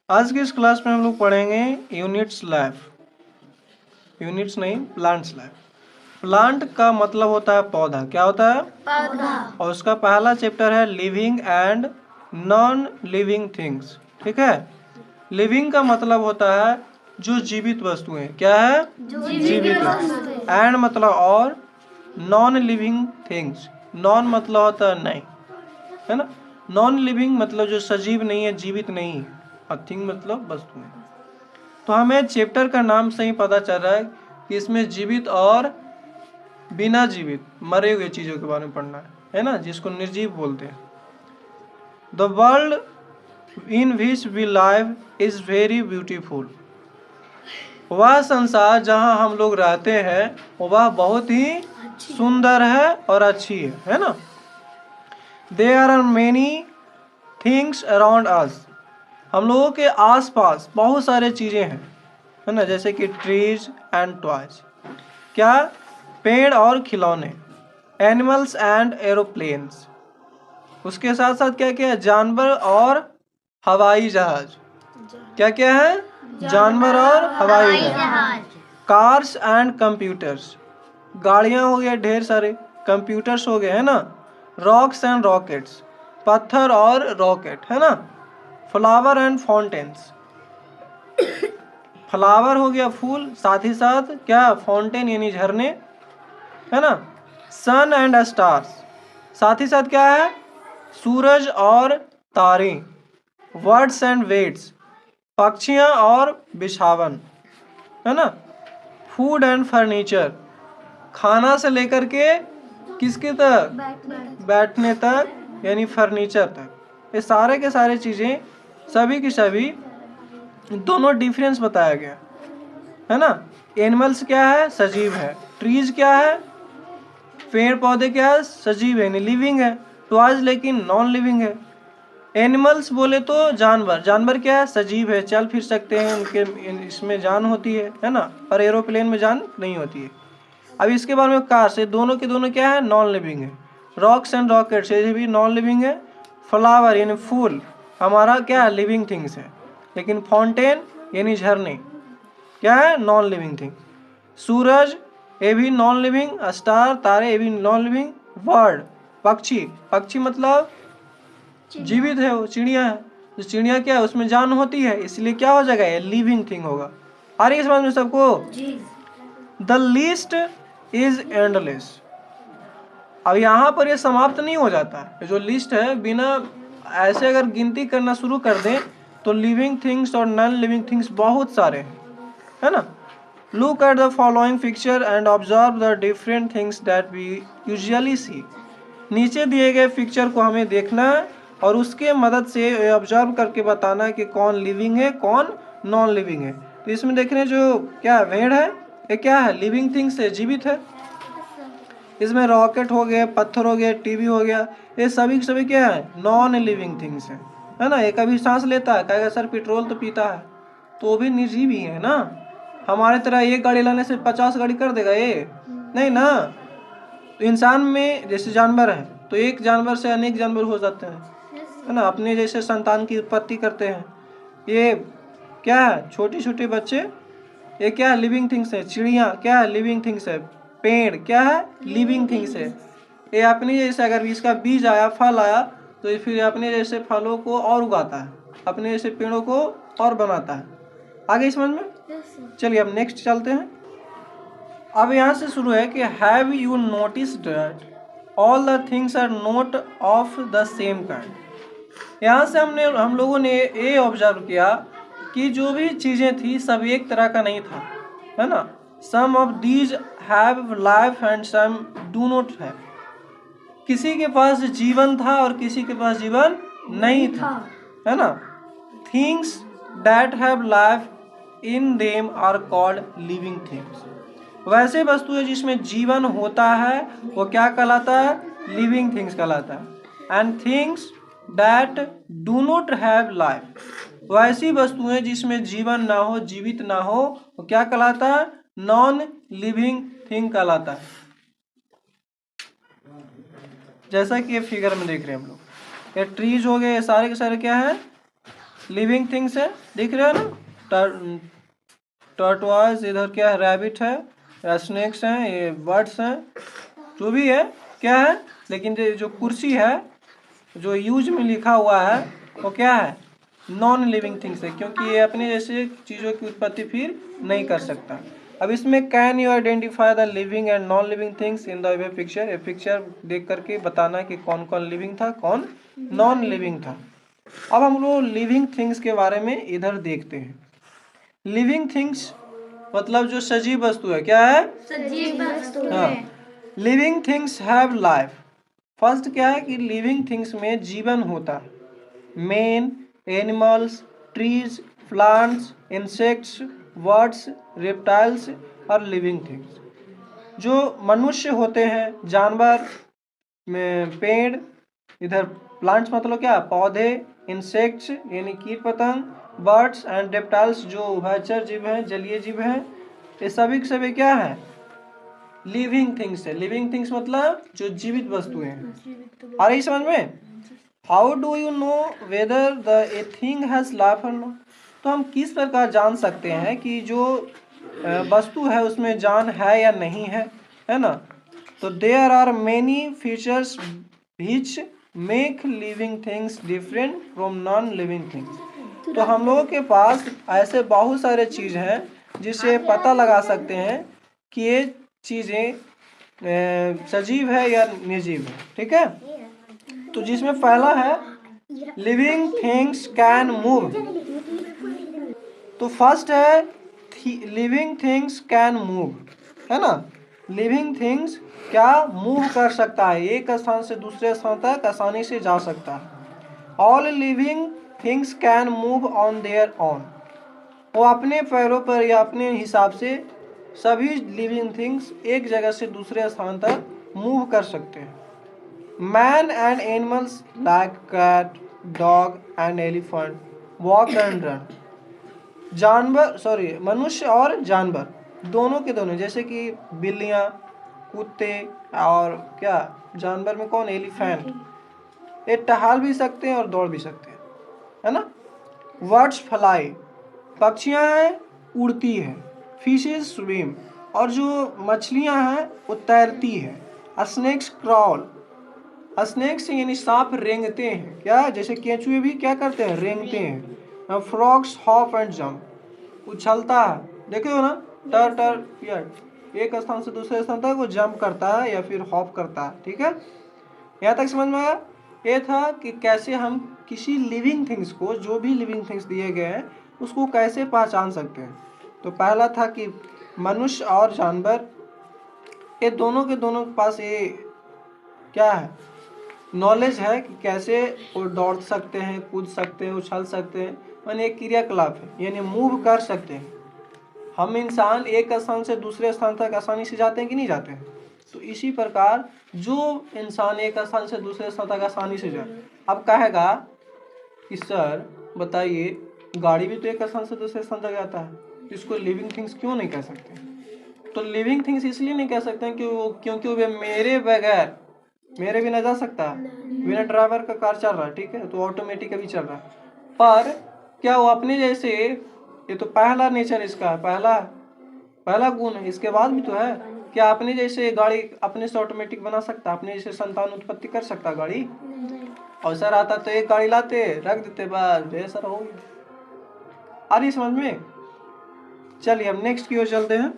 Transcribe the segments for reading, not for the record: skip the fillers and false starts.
आज की इस क्लास में हम लोग पढ़ेंगे यूनिट्स लैब। यूनिट्स नहीं, प्लांट्स लैब। प्लांट का मतलब होता है पौधा। क्या होता है? पौधा। और उसका पहला चैप्टर है living and non living things. ठीक है। लिविंग का मतलब होता है जो जीवित वस्तुएं। क्या है? जीवित है। एंड मतलब और, नॉन लिविंग थिंग्स। नॉन मतलब होता है नहीं, है ना। नॉन लिविंग मतलब जो सजीव नहीं है, जीवित नहीं है, और थिंग मतलब वस्तुएं। तो हमें चैप्टर का नाम से ही पता चल रहा है कि इसमें जीवित और बिना जीवित मरे हुए चीजों के बारे में पढ़ना है ना, जिसको निर्जीव बोलते हैं। The world in which we live is very beautiful. वह संसार जहाँ हम लोग रहते हैं वह बहुत ही सुंदर है और अच्छी है ना। There are many things around us. हम लोगों के आसपास बहुत सारे चीजें हैं, है ना, जैसे कि ट्रीज एंड टॉयज। क्या? पेड़ और खिलौने। Animals and aeroplanes. उसके साथ साथ क्या क्या है? जानवर और हवाई जहाज। क्या क्या है? जानवर और हवाई जहाज। Cars and computers. गाड़ियां हो गए ढेर सारे, कंप्यूटर्स हो गए, है ना। Rocks and rockets. पत्थर और रॉकेट, है ना। Flower and fountains. फ्लावर हो गया फूल, साथ ही साथ क्या? फाउंटेन यानी झरने, है ना। सन एंड स्टार्स। साथ ही साथ क्या है? सूरज और तारे। Words and weights. पक्षियां और बिछावन, है ना। Food and furniture. खाना से लेकर के किसके तक? बैठने तक यानी फर्नीचर तक। ये सारे के सारे चीजें, सभी की सभी दोनों डिफरेंस बताया गया, है ना। एनिमल्स क्या है? सजीव है। ट्रीज क्या है? पेड़ पौधे क्या है? सजीव है, लिविंग है। टॉयज लेकिन नॉन लिविंग है। एनिमल्स बोले तो जानवर। जानवर क्या है? सजीव है, चल फिर सकते हैं, उनके इसमें जान होती है ना। और एरोप्लेन में जान नहीं होती है। अब इसके बारे में कार्स, ये दोनों के दोनों क्या है? नॉन लिविंग है। रॉक्स एंड रॉकेट्स, ये भी नॉन लिविंग है। फ्लावर यानी फूल हमारा क्या है? लिविंग थिंग्स है। लेकिन फाउंटेन यानी झरने क्या है? Non living thing. सूरज ये भी नॉन लिविंग। स्टार तारे ये भी नॉन लिविंग। बर्ड पक्षी, पक्षी मतलब जीवित है, वो चिड़िया है। जो चिड़िया क्या है? उसमें जान होती है, इसलिए क्या हो जाएगा? ये लिविंग थिंग होगा। आ रही है समझ में सबको? The list is endless. अब यहाँ पर ये समाप्त नहीं हो जाता है। जो लिस्ट है, बिना ऐसे अगर गिनती करना शुरू कर दें तो लिविंग थिंग्स और नॉन लिविंग थिंग्स बहुत सारे हैं, है ना। Look at the following picture and observe the different things that we usually see. नीचे दिए गए पिक्चर को हमें देखना है और उसके मदद से ऑब्जर्व करके बताना है कि कौन लिविंग है कौन नॉन लिविंग है। तो इसमें देख रहे हैं जो क्या भेड़ है, ये क्या है? लिविंग थिंग्स है, जीवित है। इसमें रॉकेट हो गया, पत्थर हो गया, टीवी हो गया, ये सभी के सभी क्या है? नॉन लिविंग थिंग्स है ना। ये कभी सांस लेता है? कहेगा सर पेट्रोल तो पीता है, तो वो भी निर्जीव ही है ना। हमारे तरह एक गाड़ी लाने से 50 गाड़ी कर देगा ये? नहीं ना। तो इंसान में जैसे जानवर है तो एक जानवर से अनेक जानवर हो जाते हैं, है ना। अपने जैसे संतान की उत्पत्ति करते हैं। ये क्या है? छोटे छोटे बच्चे, ये क्या है? लिविंग थिंग्स है। चिड़िया क्या है? लिविंग थिंग्स है। पेड़ क्या है? लिविंग थिंग्स है। ये अपने जैसे अगर इसका बीज आया, फल आया, तो ये फिर अपने जैसे फलों को और उगाता है, अपने जैसे पेड़ों को और बनाता है। आगे समझ में? चलिए अब नेक्स्ट चलते हैं। अब यहाँ से शुरू है कि have you notice that all the things are not of the same kind. यहाँ से हम लोगों ने ये ऑब्जर्व किया कि जो भी चीज़ें थी सब एक तरह का नहीं था, है ना। Some of these have life and some do not have. किसी के पास जीवन था और किसी के पास जीवन नहीं था, है ना। Things that have life in them are called living things. वैसे वस्तुएं जिसमें जीवन होता है वो क्या कहलाता है? लिविंग थिंग्स कहलाता है। And things that do not have life, वैसी वस्तुएं जिसमें जीवन ना हो, जीवित ना हो, वो क्या कहलाता है? नॉन लिविंग थिंग कहलाता है। जैसा कि ये फिगर में देख रहे हैं हम लोग, ये ट्रीज हो गए, ये सारे के सारे क्या है? लिविंग थिंग्स है, दिख रहा है ना, टर्टवाइज, इधर क्या है, रैबिट है, स्नेक्स हैं, ये बर्ड्स हैं, जो भी है क्या है, लेकिन जो कुर्सी है जो यूज में लिखा हुआ है वो क्या है, नॉन लिविंग थिंग्स है, क्योंकि ये अपने जैसे चीज़ों की उत्पत्ति फिर नहीं कर सकता। अब इसमें can you identify the living and non living things in the picture, ये पिक्चर देख करके बताना कि कौन कौन लिविंग था कौन नॉन लिविंग था। अब हम लोग लिविंग थिंग्स के बारे में इधर देखते हैं। लिविंग थिंग्स मतलब जो सजीव वस्तु है, क्या है, सजीव वस्तु हाँ, है। Living things have life. First क्या है कि लिविंग थिंग्स में जीवन होता है। Main animals, trees, plants, insects, birds, reptiles और लिविंग थिंग्स। जो मनुष्य होते हैं, जानवर में पेड़, इधर प्लांट्स मतलब क्या, पौधे, इंसेक्ट्स यानी कीट पतंग, बर्ड्स एंड रेप्टाइल्स जो उभयचर जीव हैं, जलीय जीव हैं, ये सभी के सभी क्या है, लिविंग थिंग्स है। लिविंग थिंग्स मतलब जो जीवित वस्तुएं हैं। आ रही समझ में? How do you know whether the a thing has life और नॉट? तो हम किस प्रकार जान सकते हैं कि जो वस्तु है उसमें जान है या नहीं है ना? तो there are many features which make living things different from non living things. तो हम लोगों के पास ऐसे बहुत सारे चीज़ हैं जिससे पता लगा सकते हैं कि ये चीज़ें सजीव है या निर्जीव है, ठीक है। तो जिसमें पहला है लिविंग थिंग्स कैन मूव। तो फर्स्ट है लिविंग थिंग्स कैन मूव, है ना। लिविंग थिंग्स क्या मूव कर सकता है, एक स्थान से दूसरे स्थान तक आसानी से जा सकता है। All living things can move on their on. वो अपने पैरों पर या अपने हिसाब से सभी लिविंग थिंग्स एक जगह से दूसरे स्थान तक मूव कर सकते हैं। Man and animals like cat, dog and elephant walk and run. मनुष्य और जानवर दोनों के दोनों, जैसे कि बिल्लियाँ, कुत्ते और क्या, जानवर में कौन, एलिफेंट, ये टहल भी सकते हैं और दौड़ भी सकते हैं, है ना। बर्ड्स फ्लाई, पक्षियाँ हैं उड़ती है। फिशेस स्विम, और जो मछलियाँ हैं वो तैरती है। स्नेक्स क्रॉल, स्नेक्स यानी सांप रेंगते हैं, क्या, जैसे केंचुए भी क्या करते हैं, रेंगते हैं। फ्रॉग्स हॉप एंड जंप, उछलता है, देखे हो ना, टर टर या एक स्थान से दूसरे स्थान तक वो जंप करता है या फिर हॉप करता है, ठीक है। यहाँ तक समझ में आया। ये था कि कैसे हम किसी लिविंग थिंग्स को, जो भी लिविंग थिंग्स दिए गए हैं उसको कैसे पहचान सकते हैं। तो पहला था कि मनुष्य और जानवर, ये दोनों के दोनों के पास ये क्या है, नॉलेज है कि कैसे वो दौड़ सकते हैं, कूद सकते हैं, उछल सकते हैं, यानी एक क्रियाकलाप है, यानी मूव कर सकते हैं। हम इंसान एक स्थान से दूसरे स्थान तक आसानी से जाते हैं कि नहीं जाते हैं। तो इसी प्रकार जो इंसान एक स्थान से दूसरे स्थान तक आसानी से जाए, अब कहेगा कि सर बताइए, गाड़ी भी तो एक स्थान से दूसरे स्थान तक जाता है, इसको लिविंग थिंग्स क्यों नहीं कह सकते? तो लिविंग थिंग्स इसलिए नहीं कह सकते हैं क्योंकि वो मेरे बगैर, मेरे बिना जा सकता है। बिना ड्राइवर का कार चल रहा है, ठीक है, तो ऑटोमेटिक अभी चल रहा है, पर क्या वो अपने जैसे, ये तो पहला नेचर इसका है, पहला गुण है, इसके बाद भी तो है, क्या अपने जैसे गाड़ी अपने से ऑटोमेटिक बना सकता, अपने जैसे संतान उत्पत्ति कर सकता गाड़ी? अवसर आता तो एक गाड़ी लाते, रख देते, बस ढेर हो गया। आ रही समझ में? चलिए अब नेक्स्ट की ओर चलते हैं।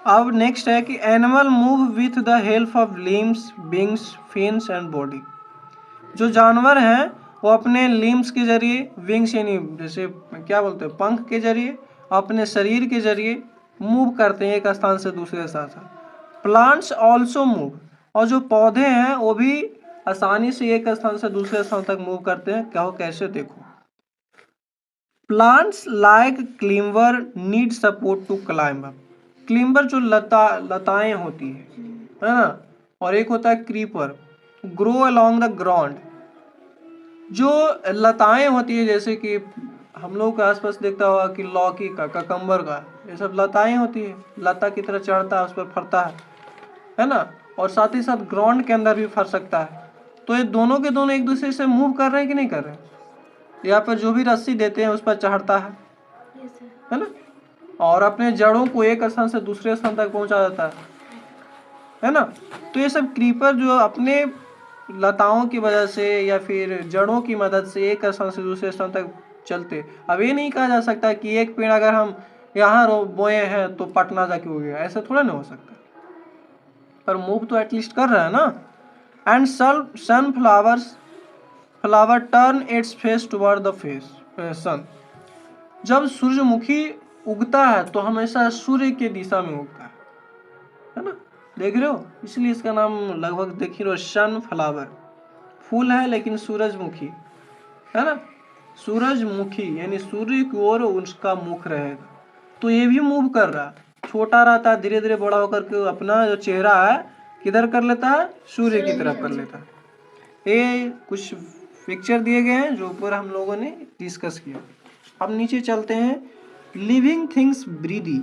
अब नेक्स्ट है कि animal move with the help of limbs, wings, fins and body. जो जानवर हैं वो अपने लिम्स के जरिए, विंग्स यानी जैसे क्या बोलते हैं, पंख के जरिए, अपने शरीर के जरिए मूव करते हैं एक स्थान से दूसरे स्थान तक। प्लांट्स ऑल्सो मूव, और जो पौधे हैं वो भी आसानी से एक स्थान से दूसरे स्थान तक मूव करते हैं। क्या हो, कैसे, देखो। Plants like climber need support to climb up. Climber जो लताएं होती है ना, और एक होता है creeper, grow along the ground. जो लताएं होती है, जैसे कि हम लोग के आसपास देखता होगा कि लौकी का, ककम्बर का, ये सब लताएं होती है, लता की तरह चढ़ता है, उस पर फरता है ना, और साथ ही साथ ग्राउंड के अंदर भी फर सकता है। तो ये दोनों के दोनों एक दूसरे से मूव कर रहे हैं कि नहीं कर रहे हैं? या फिर जो भी रस्सी देते हैं उस पर चढ़ता है ना, और अपने जड़ों को एक स्थान से दूसरे स्थान तक पहुंचा देता है ना। तो ये सब क्रीपर जो अपने लताओं की वजह से या फिर जड़ों की मदद से एक स्थान से दूसरे स्थान तक चलते। अब ये नहीं कहा जा सकता कि एक पेड़ अगर हम यहाँ बोए हैं तो पटना जाके हो गया, ऐसा थोड़ा ना हो सकता, पर मूव तो एटलीस्ट कर रहा है ना। And flower turn its face toward the face sun. जब सूरजमुखी उगता है तो हमेशा सूर्य के दिशा में उगता है ना, देख रहे हो, इसलिए इसका नाम लगभग देख ही रहे हो, सनफ्लावर। फूल है लेकिन सूरजमुखी है ना, सूरजमुखी यानी सूर्य की ओर उसका मुख रहेगा। तो ये भी मूव कर रहा है, छोटा रहता है, धीरे धीरे बड़ा होकर के अपना जो चेहरा है किधर कर लेता है, सूर्य की तरफ कर लेता है। ये कुछ पिक्चर दिए गए हैं जो ऊपर हम लोगों ने डिस्कस किया। अब नीचे चलते हैं। Living things breathe.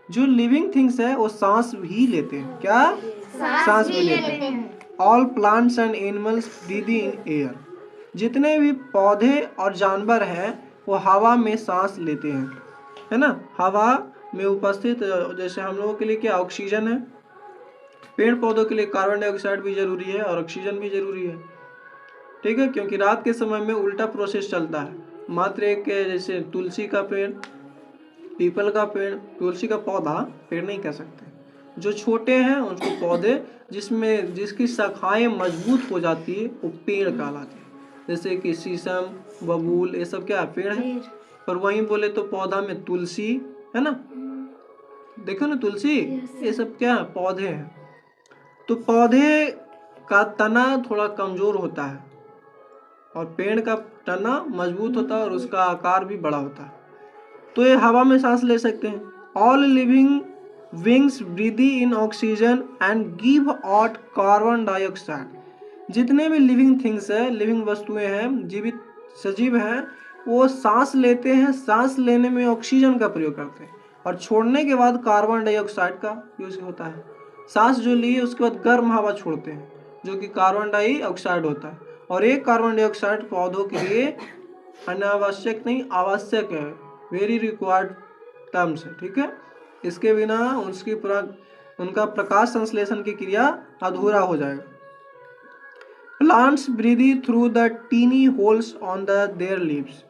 जो लिविंग थिंग्स है वो सांस भी लेते हैं, क्या सांस भी लेते हैं। All plants and animals breathe in air. जितने भी पौधे और जानवर हैं वो हवा में सांस लेते हैं, है ना। हवा में उपस्थित जैसे हम लोगों के लिए क्या ऑक्सीजन है, पेड़ पौधों के लिए कार्बन डाइऑक्साइड भी जरूरी है और ऑक्सीजन भी जरूरी है, ठीक है, क्योंकि रात के समय में उल्टा प्रोसेस चलता है। मात्र एक जैसे तुलसी का पेड़, पीपल का पेड़, तुलसी का पौधा पेड़ नहीं कह सकते, जो छोटे हैं उनको पौधे, जिसकी शाखाएं मजबूत हो जाती है वो पेड़ कहलाते हैं। जैसे कि शीशम, बबूल, ये सब क्या पेड़ है। पर वहीं बोले तो पौधा में तुलसी है ना, देखो ना तुलसी, ये सब क्या पौधे हैं। तो पौधे का तना थोड़ा कमजोर होता है और पेड़ का तना मजबूत होता है और उसका आकार भी बड़ा होता है, तो ये हवा में सांस ले सकते हैं। All living things breathe in oxygen and give out carbon dioxide. जितने भी लिविंग थिंग्स है, लिविंग वस्तुएं हैं, जीवित सजीव हैं, वो सांस लेते हैं, सांस लेने में ऑक्सीजन का प्रयोग करते हैं और छोड़ने के बाद कार्बन डाइऑक्साइड का यूज होता है। सांस जो लिए उसके बाद गर्म हवा छोड़ते हैं जो कि कार्बन डाइऑक्साइड होता है, और एक कार्बन डाइऑक्साइड पौधों के लिए अनावश्यक नहीं, आवश्यक है, वेरी रिक्वायर्ड टर्म्स है, ठीक है। इसके बिना उनका प्रकाश संश्लेषण की क्रिया अधूरा हो जाएगा। Plants breathe through the tiny holes on their leaves.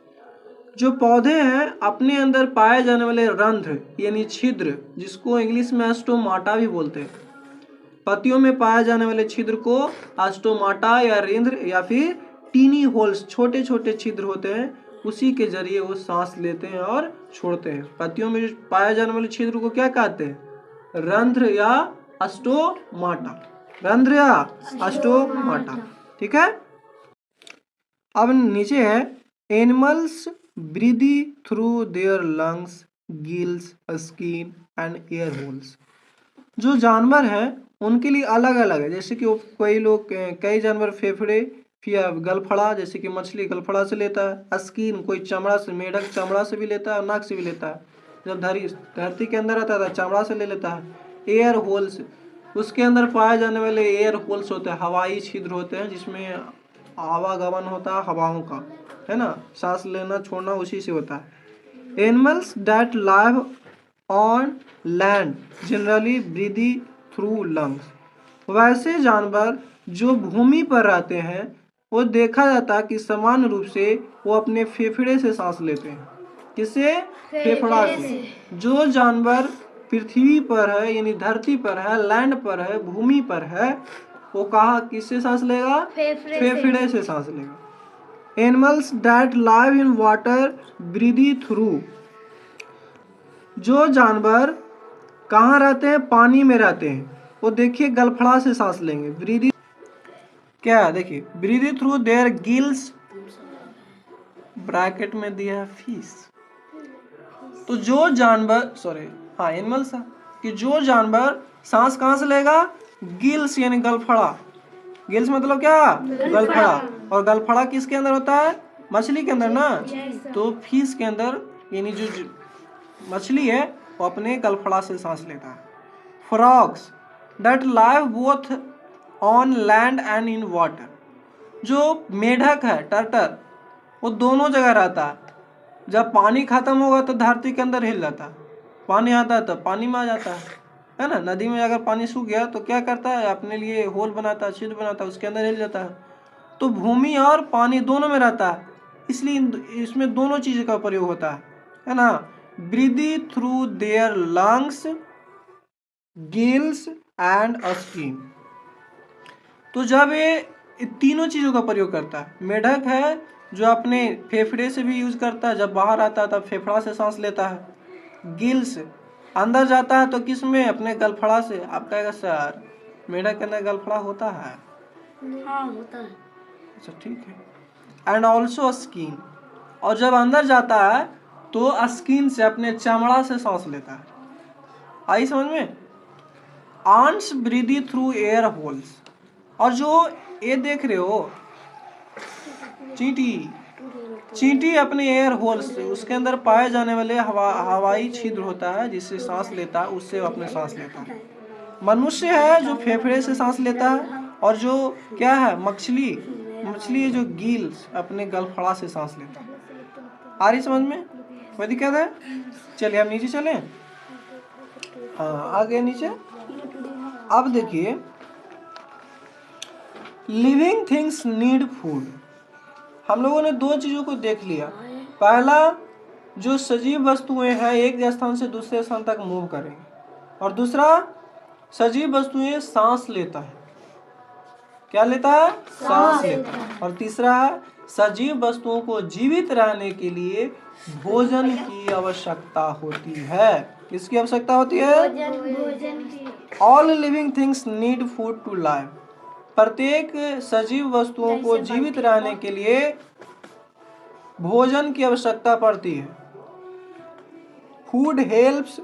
जो पौधे हैं अपने अंदर पाए जाने वाले रंध्र यानी छिद्र, जिसको इंग्लिश में स्टोमाटा भी बोलते हैं, पत्तियों में पाए जाने वाले छिद्र को स्टोमाटा या रंध्र या फिर टीनी होल्स, छोटे छोटे छिद्र होते हैं, उसी के जरिए वो सांस लेते हैं और छोड़ते हैं। पत्तियों में पाए जाने वाले छिद्र को क्या कहते हैं, रंध्र या स्टोमाटा, रंध्र या स्टोमाटा, ठीक है। अब नीचे है animals breathe through their lungs, gills, skin and air holes. जो जानवर हैं उनके लिए अलग अलग है, जैसे कि कई जानवर फेफड़े या गलफड़ा, जैसे कि मछली गलफड़ा से लेता है। स्किन कोई चमड़ा से, मेढक चमड़ा से भी लेता है और नाक से भी लेता है, जब धरती के अंदर रहता है चमड़ा से ले लेता है। एयर होल्स, उसके अंदर पाए जाने वाले एयर होल्स होते हैं, हवाई छिद्र होते हैं जिसमें आवागमन होता है हवाओं का, है ना, सांस लेना छोड़ना उसी से होता है। Animals that live on land generally breathe through lungs. वैसे जानवर जो भूमि पर रहते हैं वो देखा जाता है कि समान रूप से वो अपने फेफड़े से सांस लेते हैं। किससे, फेफड़ा से। जो जानवर पृथ्वी पर है यानी धरती पर है, लैंड पर है, भूमि पर है, वो कहा किससे सांस लेगा, फेफड़े से सांस लेगा। Animals that live in water breathe through. जो जानवर कहाँ रहते हैं, पानी में रहते हैं, वो देखिए गलफड़ा से सांस लेंगे। ब्रीदी क्या है, देखिए ब्रीदी थ्रू देयर गिल्स, ब्रैकेट में दिया है फिश। तो जो जानवर एनिमल्स है कि जो जानवर सांस कहाँ से लेगा, गिल्स यानी गलफड़ा। गिल्स मतलब क्या, गलफड़ा। और गलफड़ा किसके अंदर होता है, मछली के अंदर ना। तो फिश के अंदर यानी जो मछली है वो अपने गलफड़ा से सांस लेता है। Frogs that live both on land and in water. जो मेढक है, टर्टल, वो दोनों जगह रहता है। जब पानी खत्म होगा तो धरती के अंदर हिल जाता है, पानी आता है तो पानी में आ जाता है ना। नदी में अगर पानी सूख गया तो क्या करता है, अपने लिए होल बनाता है, छिद्र बनाता है, उसके अंदर हिल जाता है। तो भूमि और पानी दोनों में रहता है, इसलिए इसमें दोनों चीज़ का प्रयोग होता है ना। Breathe through their lungs, gills and skin. तो जब ये तीनों चीज़ों का प्रयोग करता है, मेढक है जो अपने फेफड़े से भी यूज करता है, जब बाहर आता है तब फेफड़ा से सांस लेता है। गिल्स अंदर जाता है तो किस में, अपने गलफड़ा से। आप कहेगा सर मेढक के अंदर गलफड़ा होता है? हाँ होता है। अच्छा ठीक है। एंड ऑल्सो स्किन, और जब अंदर जाता है तो स्किन से, अपने चमड़ा से सांस लेता है। आई समझ में? आंट्स ब्रीदी थ्रू एयर होल्स, और जो ये देख रहे हो चींटी, चींटी अपने एयर होल्स से, उसके अंदर पाए जाने वाले हवाई छिद्र होता है जिससे सांस लेता है, उससे वो अपने सांस लेता है। मनुष्य है जो फेफड़े से सांस लेता है, और जो क्या है, मछली है जो गिल्स, अपने गलफड़ा से सांस लेता है। आ रही समझ में? कोई दिक्कत है? चलिए हम नीचे चलें। हाँ आगे नीचे। अब देखिए, लिविंग थिंग्स नीड फूड। हम लोगों ने दो चीजों को देख लिया। पहला, जो सजीव वस्तुएं हैं एक स्थान से दूसरे स्थान तक मूव करेंगे, और दूसरा, सजीव वस्तुएं सांस लेता है। क्या लेता है? सांस लेता है। और तीसरा है, सजीव वस्तुओं को जीवित रहने के लिए भोजन की आवश्यकता होती है। किसकी आवश्यकता होती है? भोजन की। All living things need food to live. प्रत्येक सजीव वस्तुओं को जीवित रहने के लिए भोजन की आवश्यकता पड़ती है। Food helps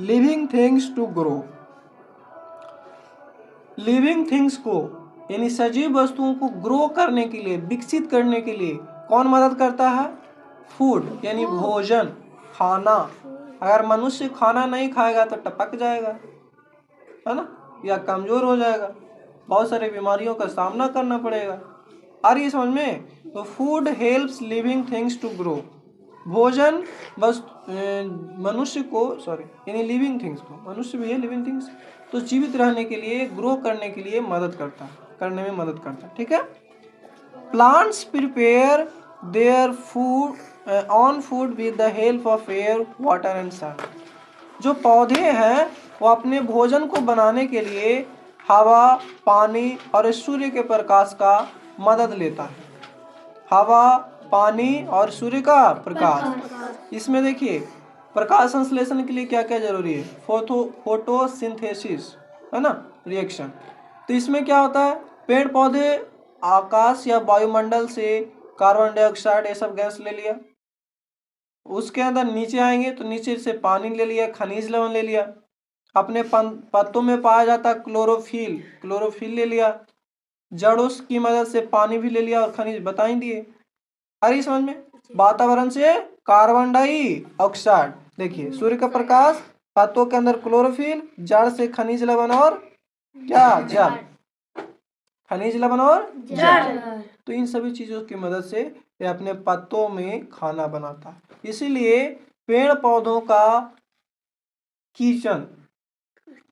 living things to grow. Living things को, यानी सजीव वस्तुओं को ग्रो करने के लिए, विकसित करने के लिए कौन मदद करता है? फूड, यानी भोजन, खाना। अगर मनुष्य खाना नहीं खाएगा तो टपक जाएगा, है ना, या कमजोर हो जाएगा, बहुत सारी बीमारियों का सामना करना पड़ेगा। आ रही है समझ में? तो food helps living things to grow. भोजन बस मनुष्य को, सॉरी यानी लिविंग थिंग्स को, मनुष्य भी है लिविंग थिंग्स, तो जीवित रहने के लिए, ग्रो करने के लिए मदद करता है, करने में मदद करता है। ठीक है। Plants prepare their food own food with the help of air, water and sun. जो पौधे हैं वो अपने भोजन को बनाने के लिए हवा, पानी और सूर्य के प्रकाश का मदद लेता है। हवा, पानी और सूर्य का प्रकाश। इसमें देखिए, प्रकाश संश्लेषण के लिए क्या क्या जरूरी है? फोटोसिंथेसिस, है ना, रिएक्शन। तो इसमें क्या होता है, पेड़ पौधे आकाश या वायुमंडल से कार्बन डाइऑक्साइड ये सब गैस ले लिया, उसके अंदर नीचे आएंगे तो नीचे से पानी ले लिया, खनिज लवण ले लिया, अपने पत्तों में पाया जाता क्लोरोफिल ले लिया, जड़ों की मदद से पानी भी ले लिया और खनिज बता ही दिए। अरे समझ में? वातावरण से कार्बन डाइऑक्साइड, देखिए सूर्य का प्रकाश, पत्तों के अंदर क्लोरोफिल, जड़ से खनिज लवण और क्या, जल, खनिज लवण और जल। तो इन सभी चीजों की मदद से ये अपने पत्तों में खाना बनाता है। इसीलिए पेड़ पौधों का किचन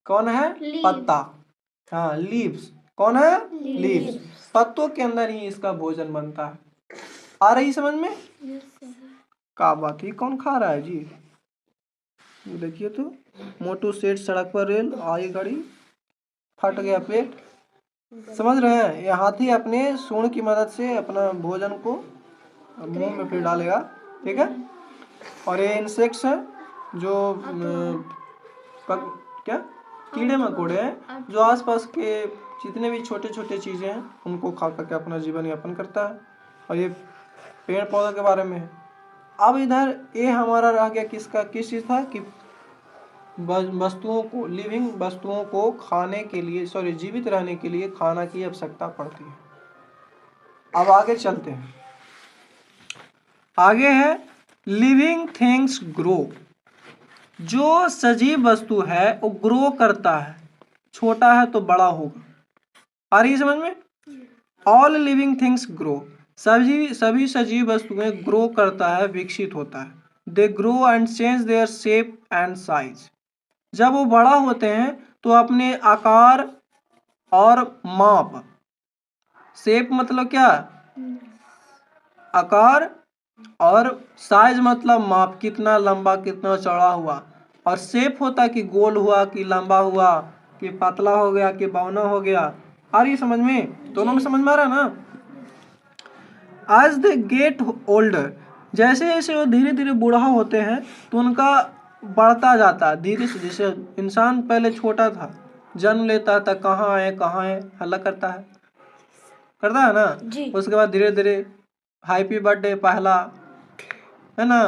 कौन है? पत्ता। हाँ, लीव्स। कौन है? लीव्स। पत्तों के अंदर ही इसका भोजन बनता है। आ रही समझ में? का बात ही, कौन खा रहा है जी? देखिए तो, मोटू सेठ सड़क पर रेल आई गाड़ी, फट गया पेट। समझ रहे हैं? ये हाथी अपने सूंड की मदद से अपना भोजन को मुंह में फिर डालेगा। ठीक है। और ये इंसेक्ट्स हैं जो क्या, कीड़े मकोड़े हैं जो आसपास के जितने भी छोटे छोटे चीजें हैं उनको खा करके अपना जीवन यापन करता है। और ये पेड़ पौधों के बारे में है। अब इधर ये हमारा रह गया किसका, किस चीज था कि वस्तुओं को, लिविंग वस्तुओं को खाने के लिए, सॉरी जीवित रहने के लिए खाना की आवश्यकता पड़ती है। अब आगे चलते हैं। आगे है लिविंग थिंग्स ग्रो। जो सजीव वस्तु है वो ग्रो करता है, छोटा है तो बड़ा होगा। आ रही है समझ में? All living things grow. सभी सभी सजीव वस्तुएं ग्रो करता है, विकसित होता है। They grow and change their shape and size. जब वो बड़ा होते हैं तो अपने आकार और माप, शेप मतलब क्या, आकार, और साइज मतलब माप, कितना लंबा कितना चौड़ा हुआ, और शेप होता कि गोल हुआ कि लंबा हुआ कि पतला हो गया कि बौना हो गया। आ रही समझ में? दोनों में समझ में आ रहा है ना? आज दे गेट ओल्डर, जैसे जैसे वो धीरे धीरे बूढ़ा होते हैं तो उनका बढ़ता जाता है धीरे से। जैसे इंसान पहले छोटा था, जन्म लेता था, कहाँ है हल्ला करता है ना, जी। उसके बाद धीरे धीरे हैप्पी बर्थडे पहला, है ना,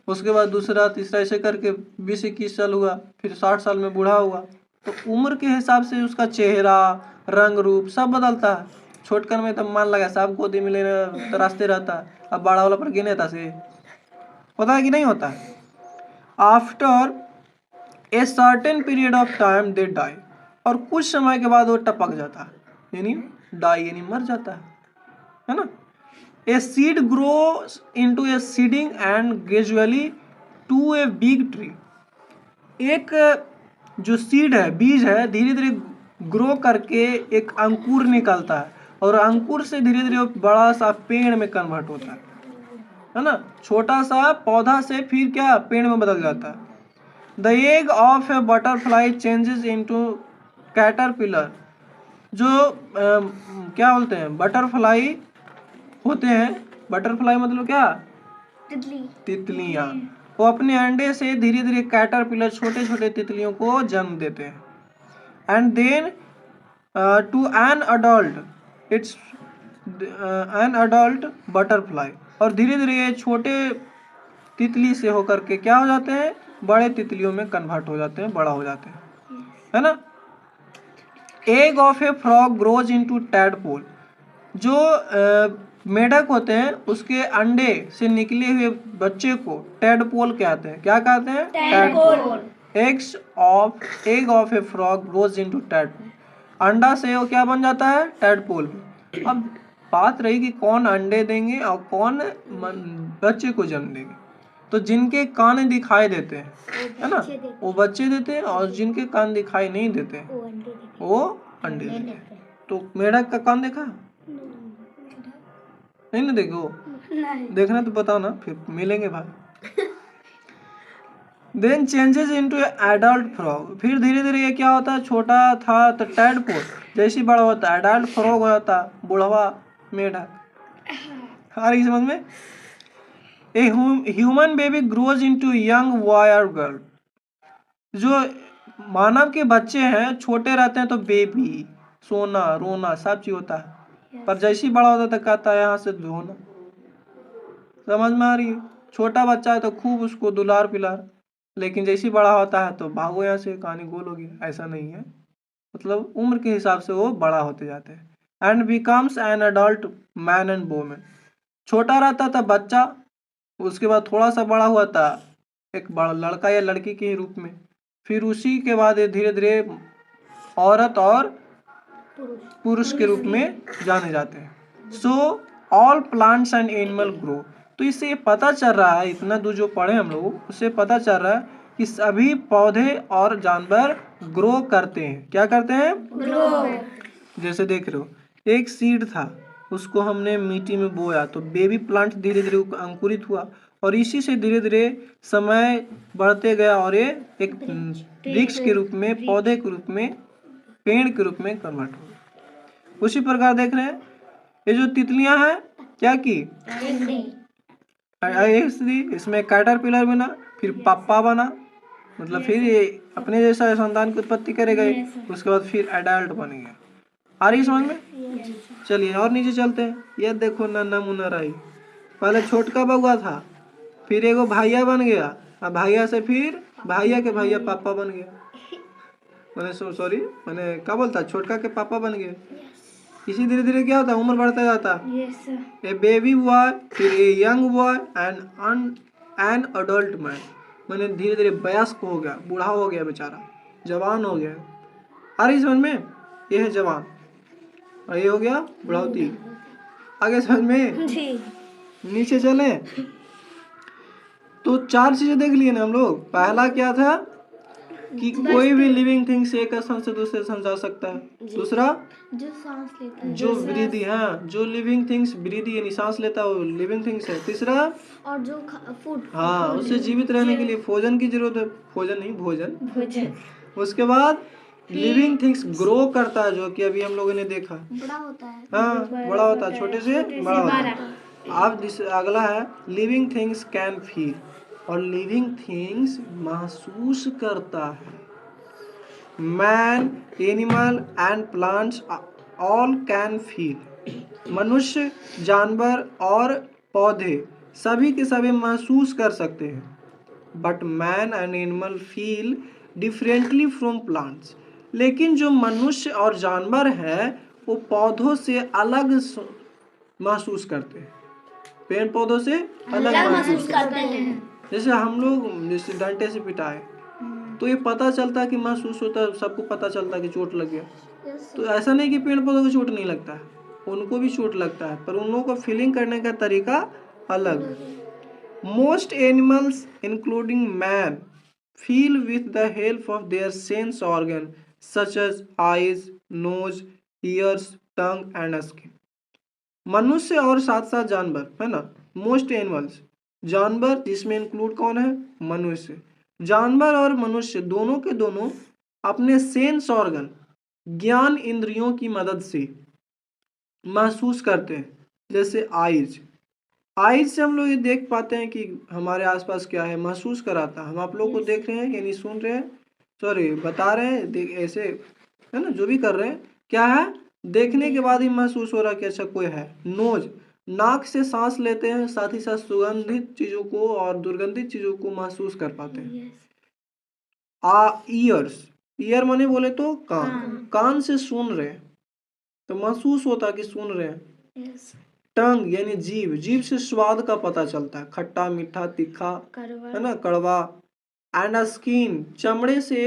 उसके बाद दूसरा तीसरा ऐसे करके 20-21 साल हुआ, फिर 60 साल में बूढ़ा हुआ। तो उम्र के हिसाब से उसका चेहरा, रंग रूप सब बदलता है। छोटकन में तो मान लगा सब गोदी में लेने तराशते रहता है, अब बड़ा वाला पर गिने था से होता है कि नहीं होता है। After a certain period of time they die, और कुछ समय के बाद वो टपक जाता है, यानी डाई यानी मर जाता है ना। A seed grows into a seeding and gradually to a big tree. एक जो सीड है, बीज है, धीरे धीरे ग्रो करके एक अंकुर निकलता है, और अंकुर से धीरे धीरे बड़ा सा पेड़ में कन्वर्ट होता है ना। छोटा सा पौधा से फिर क्या पेड़ में बदल जाता है। The egg of A butterfly changes into caterpillar. जो क्या बोलते हैं, बटरफ्लाई होते हैं, बटरफ्लाई मतलब क्या, तितलियां, वो अपने अंडे से धीरे धीरे कैटरपिलर छोटे छोटे तितलियों को जन्म देते हैं। And then to an adult it's an adult butterfly, और धीरे धीरे ये छोटे तितली से होकर के क्या हो जाते हैं, बड़े तितलियों में कन्वर्ट हो जाते हैं, बड़ा हो जाते हैं, है ना। Egg of A frog grows into tadpole. जो मेढक होते हैं उसके अंडे से निकले हुए बच्चे को टैडपोल कहते हैं। क्या कहते हैं? Tadpole. Egg of A frog grows into tadpole. अंडा से वो क्या बन जाता है? टैडपोल। अब बात रही कि कौन अंडे देंगे और कौन बच्चे को जन्म देंगे। तो जिनके कान दिखाई देते हैं, है ना, वो बच्चे देते हैं, और जिनके कान दिखाई नहीं देते वो अंडे देते हैं। तो मेढक का कान देखा नहीं ना? देखो, देखना तो बताओ ना, फिर मिलेंगे भाई। Then changes into adult frog. फिर धीरे धीरे ये क्या होता है, छोटा था तो टैडपोल, जैसे बड़ा होता है एडल्ट फ्रॉग हो जाता है, बुढ़वा मेढक। आ रही समझ में? A human baby grows into young boy और गर्ल। जो मानव के बच्चे हैं छोटे रहते हैं तो बेबी, सोना रोना सब चीज होता है, पर जैसे ही बड़ा होता है तो कहता है यहाँ से धोना। समझ में आ रही है? छोटा बच्चा है तो खूब उसको दुलार पिलार, लेकिन जैसे ही बड़ा होता है तो भागो यहाँ से, कहानी गोल होगी। ऐसा नहीं है, मतलब उम्र के हिसाब से वो बड़ा होते जाते हैं। And becomes an adult man and women. छोटा रहता था बच्चा, उसके बाद थोड़ा सा बड़ा हुआ था एक बड़ा लड़का या लड़की के रूप में, फिर उसी के बाद ये धीरे धीरे औरत और पुरुष के रूप में जाने जाते हैं। So all plants and animal grow. तो इससे ये पता चल रहा है, इतना दूर जो पढ़े हम लोग, उससे पता चल रहा है कि सभी पौधे और जानवर ग्रो करते हैं। क्या करते हैं? ग्रो। जैसे देख रहे हो, एक सीड था, उसको हमने मिट्टी में बोया तो बेबी प्लांट धीरे धीरे अंकुरित हुआ, और इसी से धीरे धीरे समय बढ़ते गया और ये एक वृक्ष के रूप में, पौधे के रूप में, पेड़ के रूप में कन्वर्ट हो गया। उसी प्रकार देख रहे हैं ये जो तितलियां हैं क्या की, एक स्त्री, इसमें कैटरपिलर बना, फिर पप्पा बना, मतलब फिर ये अपने जैसा संतान की उत्पत्ति करेगा, उसके बाद फिर एडल्ट बन गया। आ रही समझ में? चलिए और नीचे चलते हैं। ये देखो नन्ना मुन्ना रही, पहले छोटका बउआ था, फिर एगो भैया बन गया, अब भैया से फिर भैया के भैया पापा बन गया, मैंने सॉरी मैंने क्या बोलता, छोटका के पापा बन गए। इसी धीरे धीरे क्या होता है, उम्र बढ़ता जाता। ए बेबी बॉय, फिर a young boy and an adult man, मैंने धीरे धीरे वयस्क हो गया, बूढ़ा हो गया बेचारा, जवान हो गया। आ रही समझ में? ये है जवान, और ये हो गया बुढ़ौती। आगे समझ में? जी। नीचे चले तो 4 चीजें देख लिए ना हम लोग। पहला क्या था कि कोई भी लिविंग थिंग्स एक स्थान से दूसरे स्थान जा सकता है। दूसरा जो सांस लेता है, जो ब्रीदी, हाँ जो लिविंग थिंग्स ब्रीदी यानी सांस लेता है वो लिविंग थिंग्स है। तीसरा और जो फूड, हाँ उसे जीवित रहने के लिए भोजन की जरूरत है, भोजन नहीं भोजन। भोजन उसके बाद लिविंग थिंग्स ग्रो करता है, जो कि अभी हम लोगों ने देखा। बड़ा होता है। हाँ बड़ा होता है, छोटे से बड़ा होता है। अब अगला है लिविंग थिंग्स कैन फील, और लिविंग थिंग्स महसूस करता है। Man, animal and plants all can feel. मनुष्य, जानवर और पौधे सभी के सभी महसूस कर सकते हैं। But man and animal feel differently from plants. लेकिन जो मनुष्य और जानवर है वो पौधों से अलग महसूस करते हैं, पेड़ पौधों से अलग महसूस करते हैं। जैसे हम लोग जैसे डंडे से पिटाए तो ये पता चलता है कि महसूस होता है, सबको पता चलता है कि चोट लग गया। तो ऐसा नहीं कि पेड़ पौधों को चोट नहीं लगता है, उनको भी चोट लगता है, पर उन लोगों को फीलिंग करने का तरीका अलग है। Most animals including man feel with the help of their sense organ such as eyes, nose, ears, tongue and skin. मनुष्य और साथ साथ जानवर है ना, मोस्ट एनिमल्स, जानवर जिसमें इंक्लूड कौन है, मनुष्य। जानवर और मनुष्य दोनों के दोनों अपने सेंस ऑर्गन, ज्ञान इंद्रियों की मदद से महसूस करते हैं। जैसे आइज, आइज से हम लोग ये देख पाते हैं कि हमारे आसपास क्या है, महसूस कराता है। हम आप लोग को देख रहे हैं यानी सुन रहे हैं, सॉरी बता रहे हैं, देख ऐसे है ना, जो भी कर रहे हैं क्या है, देखने के बाद ही महसूस हो रहा है कि अच्छा कोई है। नोज, नाक से सांस लेते हैं, साथ ही साथ सुगंधित चीजों को और दुर्गंधित चीजों को महसूस कर पाते हैं। ईयर्स, ईयर माने बोले तो कान, कान से सुन रहे हैं तो महसूस होता है कि सुन रहे हैं। टंग यानी जीभ, जीभ से स्वाद का पता चलता है, खट्टा मीठा तीखा है ना, कड़वा। एंड स्किन, चमड़े से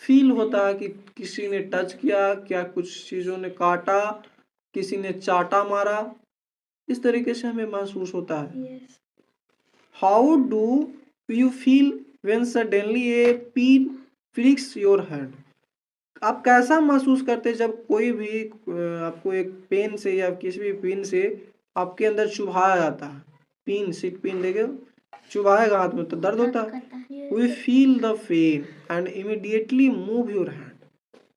फील होता है कि किसी ने टच किया, क्या कुछ चीजों ने काटा, किसी ने चाटा मारा, इस तरीके से हमें महसूस होता है। How do you feel when suddenly A pin prix your hand? आप कैसा महसूस करते हैं जब कोई भी आपको एक पेन से या किसी भी पिन से आपके अंदर चुभाया जाता है। पिन, सिट पिन देखे चुभाएगा हाथ में तो दर्द होता है। We feel the pain and immediately move your hand.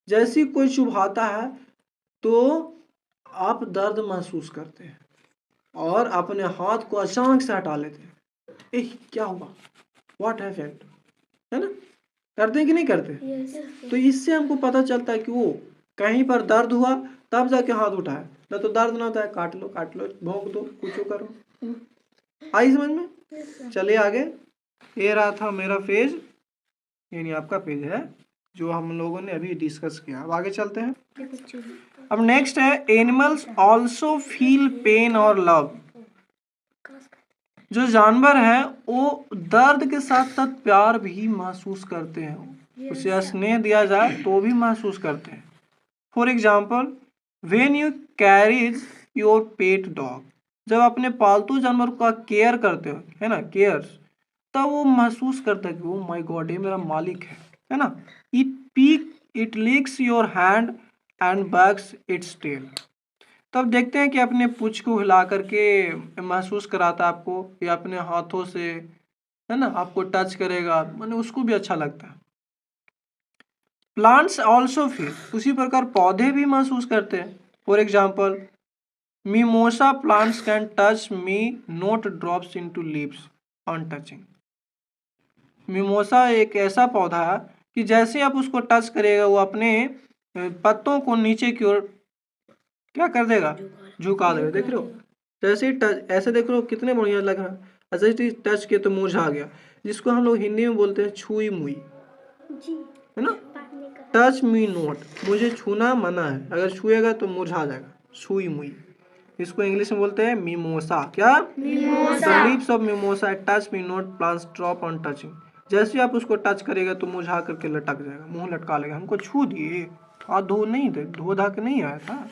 जैसे कोई चुभाता है तो आप दर्द महसूस करते हैं और अपने हाथ को अचानक से हटा लेते हैं। क्या हुआ, व्हाट हैपेंड, है ना, करते हैं कि नहीं करते? तो इससे हमको पता चलता है कि वो कहीं पर दर्द हुआ तब जाके हाथ उठाए, ना तो दर्द ना होता है काट लो भोंक दो, कुछ करो। आई समझ में? चलिए आगे। ये रहा था मेरा पेज, यानी आपका पेज है जो हम लोगों ने अभी डिस्कस किया। अब आगे चलते हैं। अब नेक्स्ट है एनिमल्स ऑल्सो फील पेन और लव। जो जानवर है वो दर्द के साथ साथ प्यार भी महसूस करते हैं, उसे स्नेह दिया जाए तो भी महसूस करते हैं। For example when you carries your pet dog, जब अपने पालतू जानवर का केयर करते हो है ना, केयर्स, तब वो महसूस करता है कि ओ माय गॉड ये मेरा मालिक है ना। It licks your hand and wags its tail. तब देखते हैं कि अपने पूंछ को हिला करके महसूस कराता है आपको, या अपने हाथों से है ना आपको टच करेगा, माने उसको भी अच्छा लगता है। प्लांट्स ऑल्सो फील, उसी प्रकार पौधे भी महसूस करते हैं। For example mimosa plants can touch me, note drops into leaves on touching. Mimosa एक ऐसा पौधा है कि जैसे आप उसको टच करेगा वो अपने पत्तों को नीचे की ओर क्या कर देगा, झुका देगा। देख रहे हो, जैसे ही टच, ऐसे देख रहे हो कितने बढ़िया लग रहा है, ऐसे ही टच किया तो मुरझा गया, जिसको हम लोग हिंदी में बोलते हैं छुई मुई, है ना। टच मी नोट, मुझे छूना मना है, अगर छुएगा तो मुरझा जाएगा, छुई मुई। इसको इंग्लिश में बोलते हैं मिमोसा। क्या? The leaves of mimosa touch me note, plants drop on touching. जैसे ही आप उसको टच करेगा तो मुरझा करके लटक जाएगा, मुंह लटका लेगा, हमको छू दिए, हाथ धो नहीं थे, धो धा के नहीं आया था।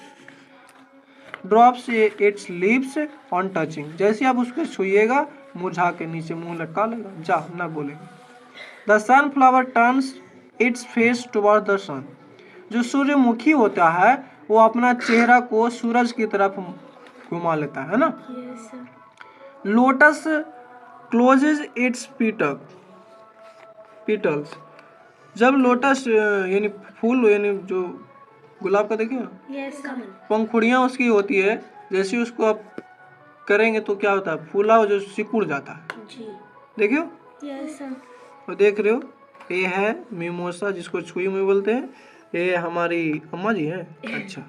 Drops it's leaves on touching, जैसे आप उसको छुइएगा मुरझा के नीचे मुंह लटका लेगा, जा ना बोलेगा। The sunflower turns its face toward the sun, जो सूर्यमुखी होता है वो अपना चेहरा को सूरज की तरफ घुमा लेता है ना। Yes, sir. Lotus closes its petals, जब लोटस यानी फूल यानी जो गुलाब का देखिए ना, Yes, sir. पंखुड़ियाँ उसकी होती है, जैसे उसको आप करेंगे तो क्या होता है, फूला जो सिकुड़ जाता है, जी। देखियो। Yes, sir. और देख रहे हो, ये है मिमोसा जिसको छुई मुई बोलते हैं, ये हमारी अम्मा जी हैं। अच्छा,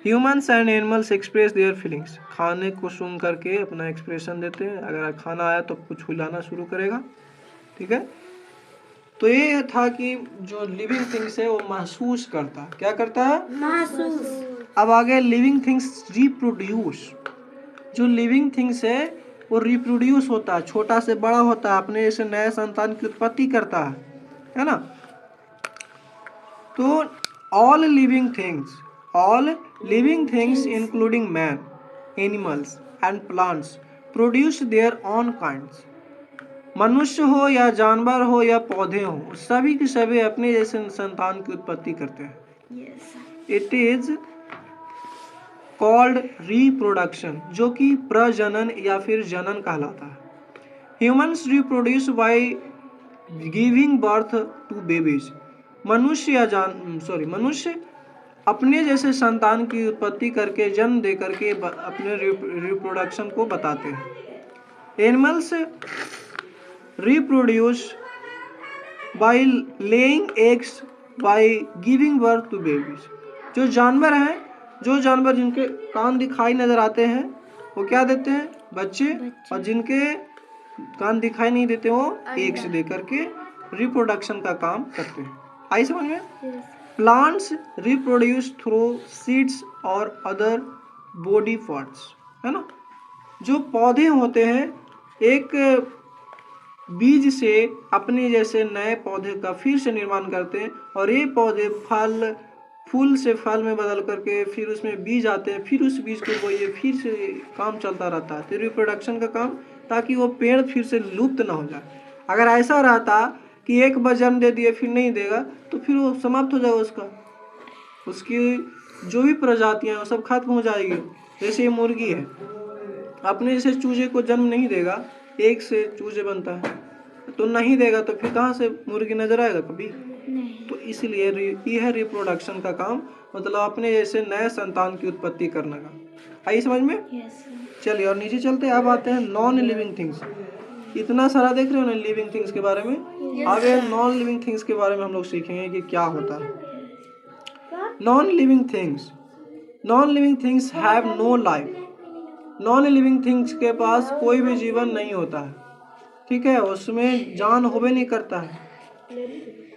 humans and animals express their feelings, खाने को सुन करके अपना एक्सप्रेशन देते हैं, अगर खाना आया तो कुछ हिलाना शुरू करेगा, ठीक है। तो ये था कि जो लिविंग थिंग्स है वो महसूस करता है, क्या करता है, महसूस। अब आगे लिविंग थिंग्स रिप्रोड्यूस, जो लिविंग थिंग्स है वो रिप्रोड्यूस होता है, छोटा से बड़ा होता है, अपने जैसे नए संतान की उत्पत्ति करता है ना। तो all living things including man, animals and plants produce their on kinds, मनुष्य हो या जानवर हो या पौधे हो, सभी के सभी अपने जैसे संतान की उत्पत्ति करते हैं। Yes, sir. It is called reproduction, जो कि प्रजनन या फिर जनन कहलाता है। Humans reproduce by giving birth to babies, मनुष्य अपने जैसे संतान की उत्पत्ति करके जन्म दे करके अपने रिप्रोडक्शन को बताते हैं। Animals reproduce by laying eggs by giving birth to babies, जो जानवर जिनके कान दिखाई नजर आते हैं वो क्या देते हैं, बच्चे, और जिनके कान दिखाई नहीं देते वो एग्स दे करके रिप्रोडक्शन का काम करते हैं। आई समझ में। Yes. Plants reproduce through seeds और अदर बॉडी पार्ट्स, है ना। जो पौधे होते हैं एक बीज से अपने जैसे नए पौधे का फिर से निर्माण करते हैं, और ये पौधे फूल से फल में बदल करके फिर उसमें बीज आते हैं, फिर उस बीज को बोइए, फिर से काम चलता रहता है, तो रिप्रोडक्शन का काम, ताकि वो पेड़ फिर से लुप्त ना हो जाए। अगर ऐसा रहता कि एक बार जन्म दे दिए फिर नहीं देगा तो फिर वो समाप्त हो जाएगा, उसकी जो भी प्रजातियां हैं वो सब खत्म हो जाएगी। जैसे ये मुर्गी है, अपने जैसे चूजे को जन्म नहीं देगा, एक से चूजे बनता है तो नहीं देगा, तो फिर कहाँ से मुर्गी नजर आएगा कभी नहीं। तो इसलिए ये है रिप्रोडक्शन का काम, मतलब अपने जैसे नए संतान की उत्पत्ति करने का। आई समझ में। Yes, sir. चलिए और नीचे चलते हैं, अब आते हैं नॉन लिविंग थिंग्स। इतना सारा देख रहे हो ना लिविंग थिंग्स के बारे में, आगे नॉन लिविंग थिंग्स के बारे में हम लोग सीखेंगे कि क्या होता है। Non living things have no life, non living things के पास कोई भी जीवन नहीं होता है, ठीक है, उसमें जान होबे नहीं करता है।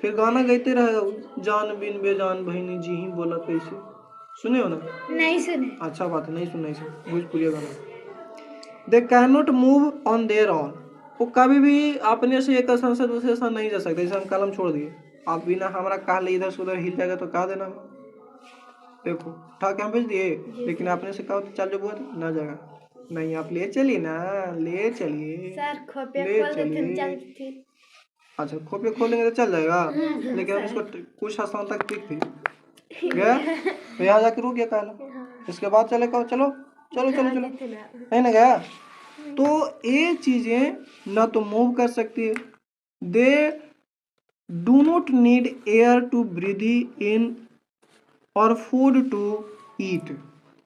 फिर गाना गाते रहेगा, जान बिन बेजान बहिनी जी ही बोला कैसे, सुने हो ना। नहीं सुने। अच्छा बात है, नहीं सुनना इसे, भोजपुरी गाना। They can not move on their on, वो कभी भी अपने से एक स्थान से दूसरे स्थान नहीं जा सकते। जैसे हम कलम छोड़ दिए, आप बिना हमारा कहले इधर से उधर हिल जाएगा तो कह देना, देखो उठा के हम भेज दिए, लेकिन आपने से कहा चल जो बोल ना जाएगा, नहीं आप ले चलिए ना, ले चलिए सर खोपे ले खोल देते चलिए। चलती थी। अच्छा खोपे खोलेंगे तो चल जाएगा, लेकिन हम इसको कुछ स्थान तक ठीक थी गया तो यहाँ जाके रुक गया कहला, इसके बाद चले कहो चलो चलो चलो चलो, नहीं ना गया। तो ये चीजें ना तो मूव कर सकती है, they do not need air to breathe in और फूड टू ईट,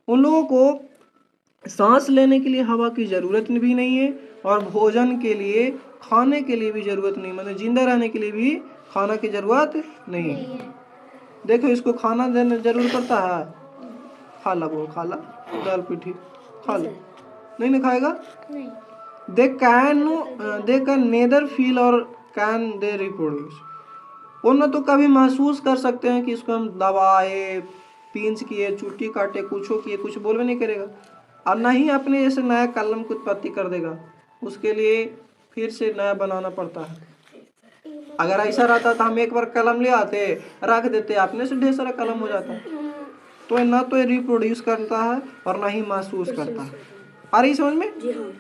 उन लोगों को सांस लेने के लिए हवा की जरूरत भी नहीं है, और भोजन के लिए खाने के लिए भी जरूरत नहीं, मतलब जिंदा रहने के लिए भी खाना की जरूरत नहीं है। देखो इसको खाना देने जरूर पड़ता है, खा ला वो, खा ला दाल पिठी खा ले, नहीं ना खाएगा। नहीं। दे कैन नेदर फील और कैन दे रिप्रोड्यूस, वो न तो कभी महसूस कर सकते हैं कि इसको हम दबाए, पिंच किए, चुट्टी काटे, कुछ किए, कुछ बोलवे नहीं करेगा, और न ही अपने जैसे नया कलम की उत्पत्ति कर देगा, उसके लिए फिर से नया बनाना पड़ता है। अगर ऐसा रहता तो हम एक बार कलम ले आते, रख देते, अपने से ढेर सारा कलम हो जाता। तो ना तो ये रिप्रोड्यूस करता है और ना ही महसूस करता है। आ रही समझ में? जी हाँ।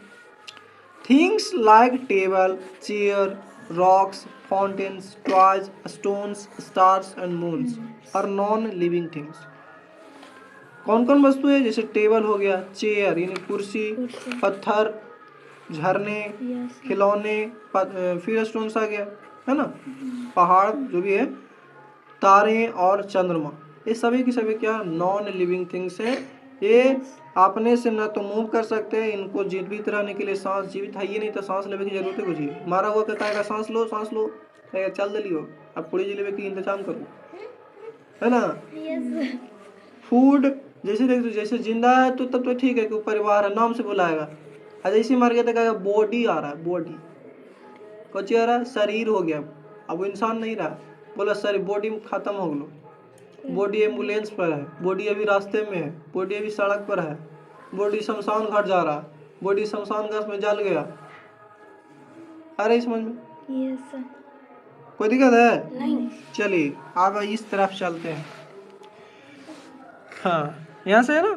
Things like table, chair, rocks, fountains, toys, stones, stars and moons are non living things. कौन कौन वस्तु है? जैसे टेबल हो गया, चेयर यानी कुर्सी, पत्थर, झरने, खिलौने, फिर स्टोन्स आ गया, है ना, पहाड़ जो भी है, तारे और चंद्रमा, ये सभी की सभी क्या नॉन लिविंग थिंग्स है। ये अपने से ना तो मूव कर सकते हैं, इनको जीवित रहने के लिए सांस जीवित है ही नहीं, तो सांस लेने की जरूरत है कुछ ही। मारा हुआ क्या कहेगा सांस लो सांस लो, कहेगा चल दलियो अब पूरी जिले की इंतजाम करो, है ना। फूड जैसे देख, जैसे जिंदा है तो तब तो ठीक है कि परिवार है, नाम से बुलाएगा। और जैसे मर गया तो कहेगा बॉडी आ रहा है, बॉडी कुछ आ रहा है, शरीर हो गया, अब वो इंसान नहीं रहा, बोला सर बॉडी खत्म हो गलो, बॉडी एम्बुलेंस पर है, बॉडी अभी रास्ते में है, बॉडी अभी सड़क पर है, बॉडी शमशान घाट जा रहा, बॉडी शमशान घाट में जल गया। अरे समझ में? Yes sir. कोई दिक्कत है? नहीं। चलिए अब इस तरफ चलते हैं। हाँ यहाँ से है ना,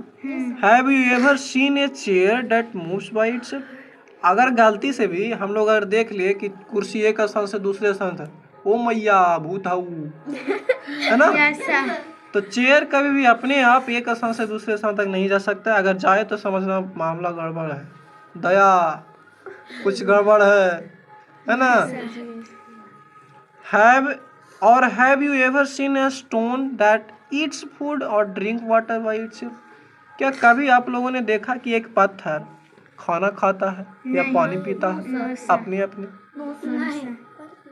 have you ever seen a chair that moves by itself? अगर गलती से भी हम लोग अगर देख लिए कि कुर्सी एक स्थान से दूसरे स्थान था, ओ मैया भूत हाउ, है ना, यस सर। तो चेयर कभी भी अपने आप एक स्थान से दूसरे स्थान तक नहीं जा सकता। अगर जाए तो समझना मामला गड़बड़ है, दया कुछ गड़बड़ है ना। Have you ever seen a stone that eats food और ड्रिंक वाटर बाय इटसेल्फ? क्या कभी आप लोगों ने देखा कि एक पत्थर खाना खाता है या पानी पीता है अपने अपने?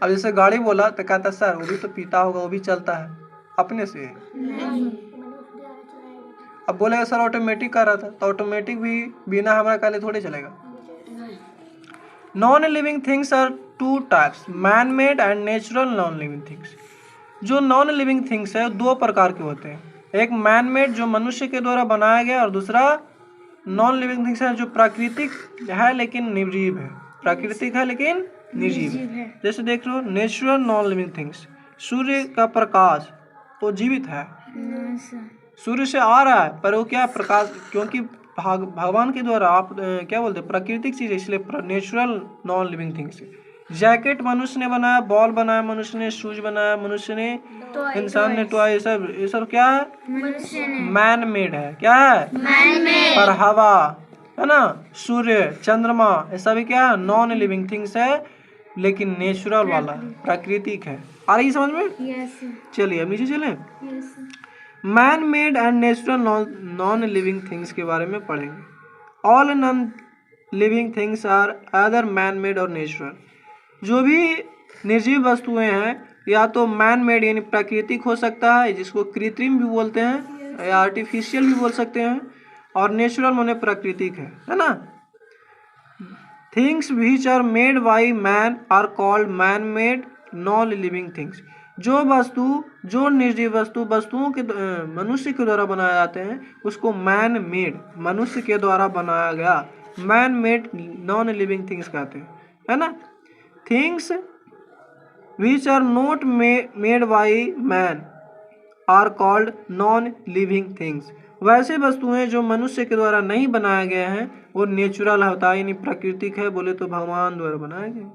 अब जैसे गाड़ी बोला तो कहता सर वो भी तो पीता होगा, वो भी चलता है अपने से। अब बोलेगा सर ऑटोमेटिक कर रहा था, तो ऑटोमेटिक भी बिना हमारा काले थोड़े चलेगा। Non living things are two types, man made and natural non living things. जो नॉन लिविंग थिंग्स है दो प्रकार के होते हैं, एक मैन मेड जो मनुष्य के द्वारा बनाया गया, और दूसरा नॉन लिविंग थिंग्स है जो प्राकृतिक है लेकिन निर्जीव है, प्राकृतिक है लेकिन निर्जीव है। जैसे देख लो नेचुरल नॉन लिविंग थिंग्स, सूर्य का प्रकाश वो जीवित है, सूर्य से आ रहा है पर वो क्या प्रकाश, क्योंकि भगवान के द्वारा आप क्या बोलते हैं प्राकृतिक चीज, इसलिए natural non living things. Jacket मनुष्य ने बनाया, बॉल बनाया मनुष्य ने, शूज बनाया मनुष्य ने, इंसान ने टॉय, ये सब क्या है मैन मेड है। क्या है मैन मेड। पर हवा है ना, सूर्य, चंद्रमा, ये सभी क्या है नॉन लिविंग थिंग्स है लेकिन नेचुरल वाला प्राकृतिक है। आ रही समझ में? यस। चलिए अब नीचे चलें। Yes. Man made and natural non living things के बारे में पढ़ेंगे। All non living things are other man made और नेचुरल। जो भी निर्जीव वस्तुएं हैं या तो मैन मेड यानी प्राकृतिक हो सकता है, जिसको कृत्रिम भी बोलते हैं या आर्टिफिशियल भी बोल सकते हैं, और नेचुरल माने प्राकृतिक है ना। Things which are made by man are called man made non living things. जो वस्तु, जो निर्जीव वस्तुओं के मनुष्य के द्वारा बनाए जाते हैं उसको मैन मेड, मनुष्य के द्वारा बनाया गया, man made non living things कहते हैं, है ना। Things which are not made by man are called non living things. वैसे वस्तुएं जो मनुष्य के द्वारा नहीं बनाया गया है वो नेचुरल होता है यानी प्राकृतिक है, बोले तो भगवान द्वारा बनाया गया।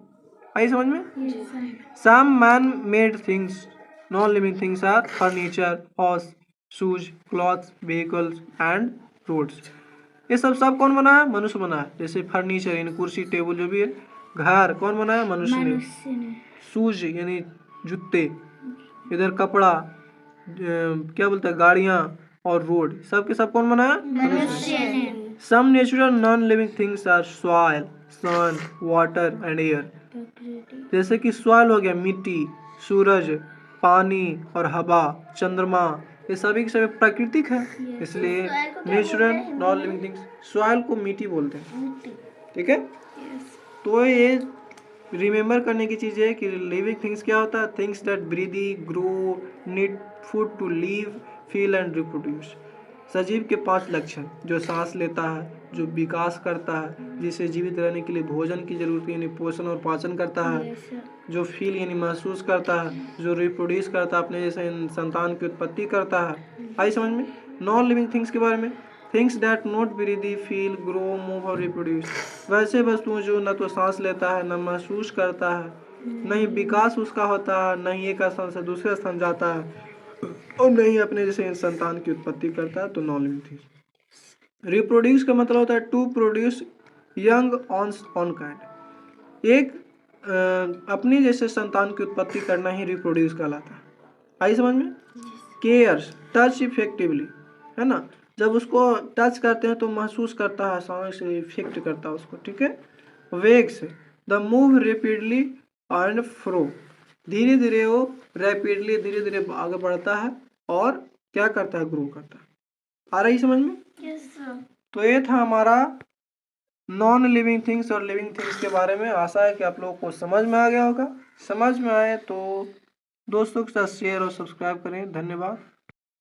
आई समझ में? Some man made things non living things are furniture, house, shoes, clothes, vehicles and roads. ये सब कौन बनाया? मनुष्य बनाया। जैसे फर्नीचर यानी कुर्सी टेबल जो भी है, घर कौन बनाया? मनुष्य ने। शूज यानी जूते, इधर कपड़ा, क्या बोलते हैं गाड़ियाँ, और रोड, सब के सब कौन बनाया? मनुष्य ने। Some natural non living things are soil, sun, water and air. जैसे कि सॉइल हो गया मिट्टी, सूरज, पानी और हवा, चंद्रमा, ये सभी के सभी प्राकृतिक है, इसलिए natural non living things. Soil को मिट्टी बोलते हैं, ठीक है। तो ये रिमेम्बर करने की चीज़ है कि लिविंग थिंग्स क्या होता है? Things that breathe, grow, need food to live, feel and reproduce. सजीव के 5 लक्षण, जो सांस लेता है, जो विकास करता है, जिसे जीवित रहने के लिए भोजन की जरूरत यानी पोषण और पाचन करता है, जो फील यानी महसूस करता है, जो रिप्रोड्यूस करता है, अपने जैसे संतान की उत्पत्ति करता है। आई समझ में? नॉन लिविंग थिंग्स के बारे में, things that not breathe, feel, grow, move और रिप्रोड्यूस, वैसे वस्तुओं जो न तो सांस लेता है, न महसूस करता है, न ही विकास उसका होता है, न ही एक स्थान से दूसरे स्थान जाता है, और न ही अपने जैसे संतान की उत्पत्ति करता है। तो नॉन लिविंग थिंग्स। रिप्रोड्यूस का मतलब होता है to produce young on kind, एक अपनी जैसे संतान की उत्पत्ति करना ही रिप्रोड्यूस कहलाता है। आई समझ में? केयर्स, टच इफेक्टिवली, है ना, जब उसको टच करते हैं तो महसूस करता है, आसानी से इफेक्ट करता है उसको, ठीक है। वेग से, the move rapidly and fro, धीरे धीरे वो रैपिडली धीरे धीरे आगे बढ़ता है और क्या करता है, ग्रो करता है। आ रही समझ में? Yes sir. तो ये था हमारा नॉन लिविंग थिंग्स और लिविंग थिंग्स के बारे में। आशा है कि आप लोगों को समझ में आ गया होगा। समझ में आए तो दोस्तों के साथ शेयर और सब्सक्राइब करें। धन्यवाद।